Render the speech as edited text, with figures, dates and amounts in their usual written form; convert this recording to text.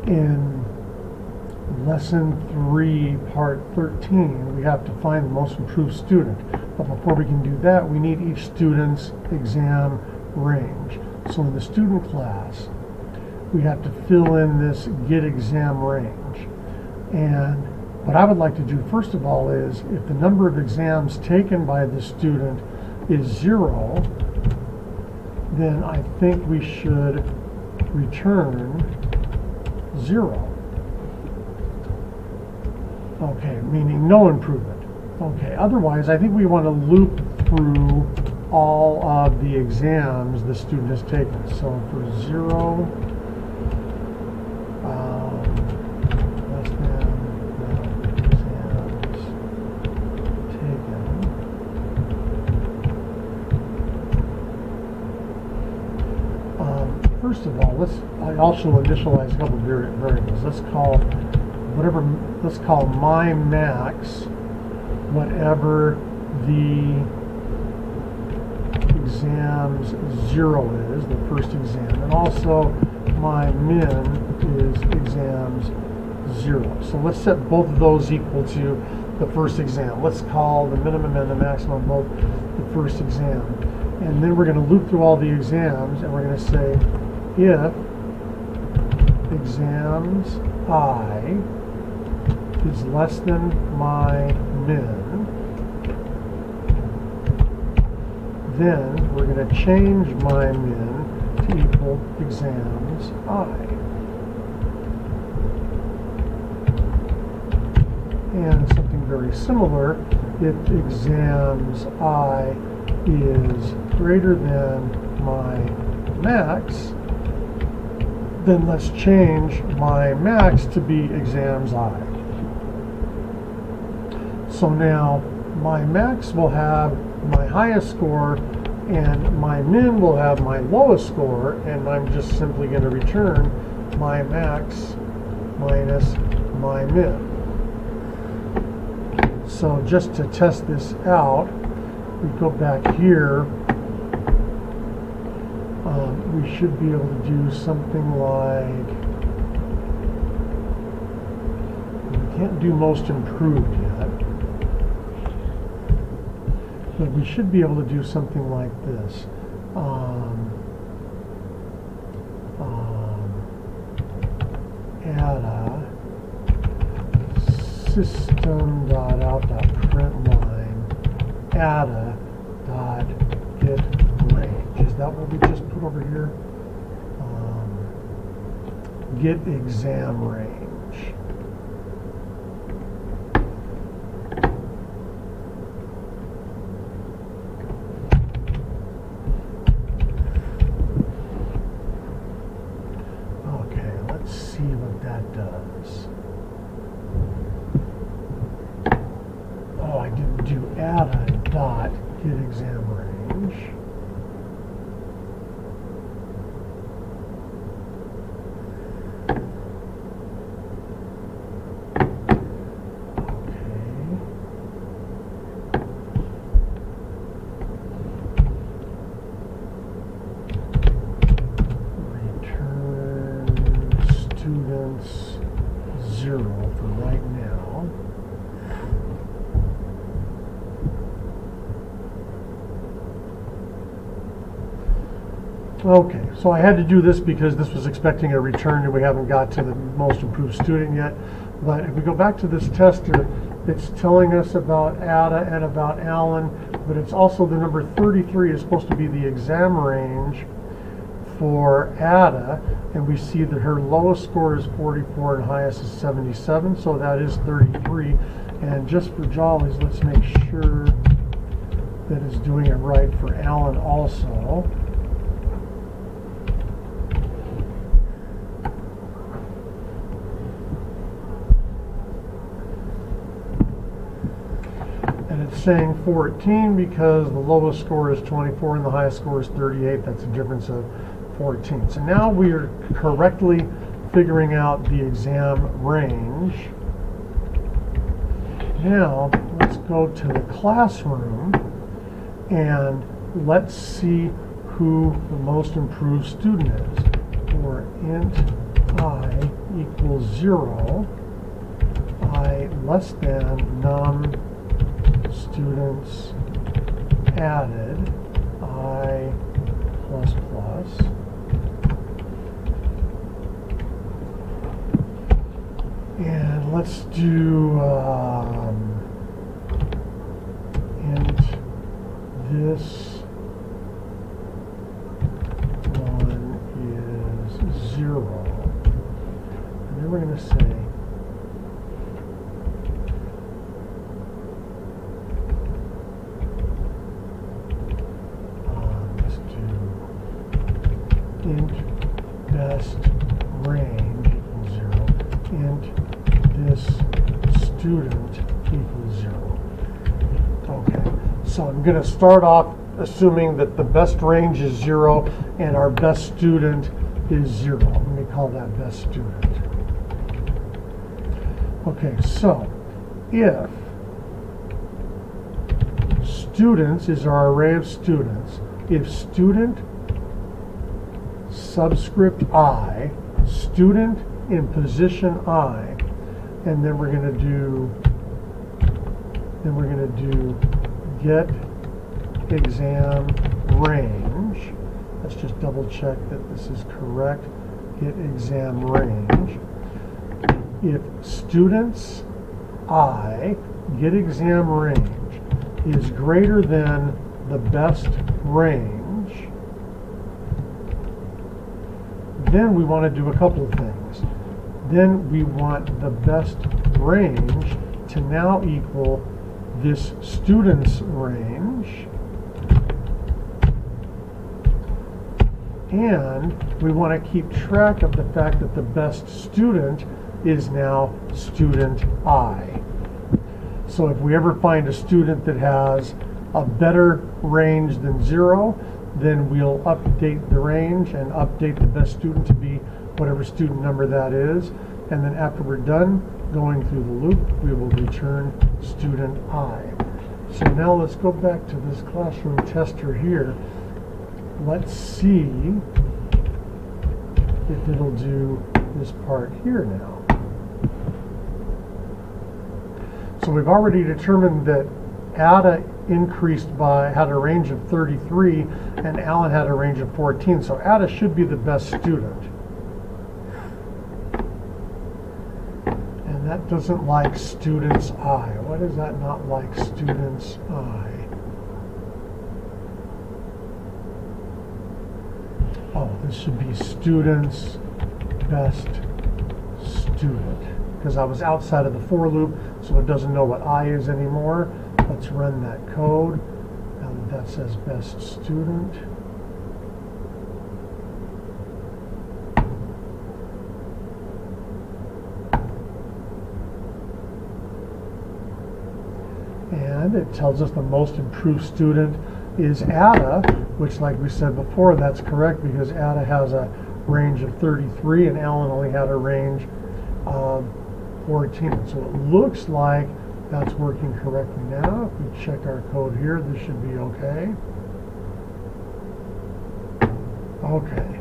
In Lesson 3, Part 13, we have to find the most improved student. But before we can do that, we need each student's exam range. So in the student class, we have to fill in this get exam range. And what I would like to do first of all is, if the number of exams taken by the student is 0, then I think we should return 0. Okay, meaning no improvement. Okay, otherwise I think we want to loop through all of the exams the student has taken. So for 0, less than the exams taken. First of all, I also initialize a couple of variables. Let's call my max whatever the exams 0 is, the first exam, and also my min is exams 0. So let's set both of those equal to the first exam. Let's call the minimum and the maximum both the first exam. And then we're going to loop through all the exams, and we're going to say if exams I is less than my min, then we're going to change my min to equal exams I. And something very similar, if exams I is greater than my max, then let's change my max to be exams I. So now my max will have my highest score and my min will have my lowest score, and I'm just simply going to return my max minus my min. So just to test this out, we go back here, we should be able to do something like, we can't do most improved yet, but we should be able to do something like this. Add a system.out.println add.get range. Is that what we just put over here? Get exam range. Okay, let's see what that does. Oh, I didn't do add a dot get exam range. Students 0 for right now. Okay, so I had to do this because this was expecting a return and we haven't got to the most improved student yet. But if we go back to this tester, it's telling us about Ada and about Alan, but it's also the number 33 is supposed to be the exam range for Ada, and we see that her lowest score is 44 and highest is 77, so that is 33. And just for jollies, let's make sure that it's doing it right for Alan also. And it's saying 14 because the lowest score is 24 and the highest score is 38. That's a difference of 14. So now we are correctly figuring out the exam range. Now let's go to the classroom and let's see who the most improved student is. For int I equals 0, I less than num students added, I plus plus. And let's do int this one is 0. And then we're going to say let's do int best range equals 0. Int this student equals 0. Okay, so I'm going to start off assuming that the best range is 0 and our best student is 0. Let me call that best student. Okay, so if students is our array of students, if student subscript I, student in position I, and then we're going to do get exam range. Let's just double check that this is correct. Get exam range. If students I get exam range is greater than the best range, then we want to do a couple of things. Then we want the best range to now equal this student's range, and we want to keep track of the fact that the best student is now student I. So if we ever find a student that has a better range than 0, then we'll update the range and update the best student to be whatever student number that is. And then after we're done going through the loop, we will return student I. So now let's go back to this classroom tester here. Let's see if it'll do this part here now. So we've already determined that Ada had a range of 33 and Alan had a range of 14. So Ada should be the best student. And that doesn't like students I. Why does that not like students I? Oh, this should be students best student, because I was outside of the for loop, so it doesn't know what I is anymore. Let's run that code. Now that says best student. And it tells us the most improved student is Ada, which, like we said before, that's correct because Ada has a range of 33 and Alan only had a range of 14. So it looks like that's working correctly now. If we check our code here, this should be okay. Okay.